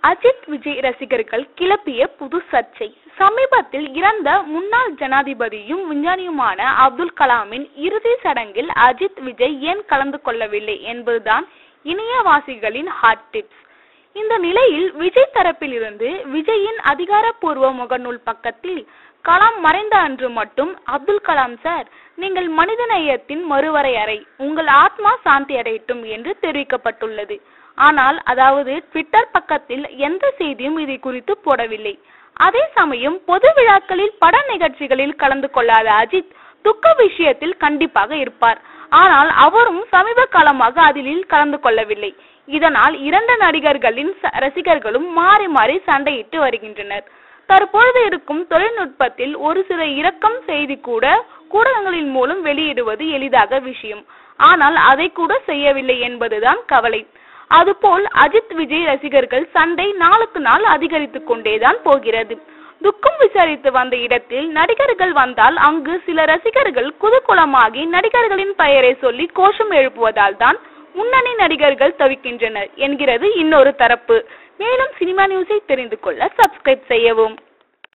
அஜித் விஜய் ரசிகர்கள் கிளப்பிய புது சர்ச்சை. சமீபத்தில் இறந்த முன்னாள் ஜனாதிபதியும் விஞ்ஞானியுமான அப்துல் கலாமின் இறுதி சடங்கில் அஜித் விஜய் ஏன் கலந்து கொள்ளவில்லை என்பதுதான் இணையவாசிகளின் ஹாட் டிப்ஸ். இந்த நிலையில் விஜய் தரப்பில் இருந்து விஜயின் அதிகாரப்பூர்வ முகநூல் பக்கத்தில் கலாம் மறைந்த அன்று மட்டும் அப்துல் கலாம் சார், நீங்கள் மனிதநேயத்தின் மறுவரையறை, உங்கள் ஆத்மா சாந்தி அடையட்டும் என்று தெரிவிக்கப்பட்டுள்ளது. ஆனால் அதாவது ட்விட்டர் பக்கத்தில் எந்த செய்தியும் இதை குறித்து போடவில்லை. அதே சமயம் பொது விழாக்களில் பட நிகழ்ச்சிகளில் கலந்து கொள்ளாத அஜித் துக்க விஷயத்தில் கண்டிப்பாக இருப்பார். ஆனால் அவரும் சமீப காலமாக அதில் கலந்து கொள்ளவில்லை. இதனால் இரண்டு நடிகர்களின் ரசிகர்களும் மாறி மாறி சண்டையிட்டு வருகின்றனர். தற்பொழுது இருக்கும் தொழில்நுட்பத்தில் ஒரு சில இரக்கம் செய்தி கூட ஊடகங்களின் மூலம் வெளியிடுவது எளிதாக விஷயம். ஆனால் அதை கூட செய்யவில்லை என்பதுதான் கவலை. அதுபோல் அஜித் விஜய் ரசிகர்கள் சண்டை நாளுக்கு நாள் அதிகரித்துக் கொண்டேதான் போகிறது. துக்கம் விசாரித்து வந்த இடத்தில் நடிகர்கள் வந்தால் அங்கு சில ரசிகர்கள் குதூகலமாகி நடிகர்களின் பெயரை சொல்லி கோஷம் எழுப்புவதால் தான் முன்னணி நடிகர்கள் தவிக்கின்றனர் என்கிறது இன்னொரு தரப்பு. மேலும் சினிமா நியூஸை தெரிந்து கொள்ள சப்ஸ்கிரைப் செய்யவும்.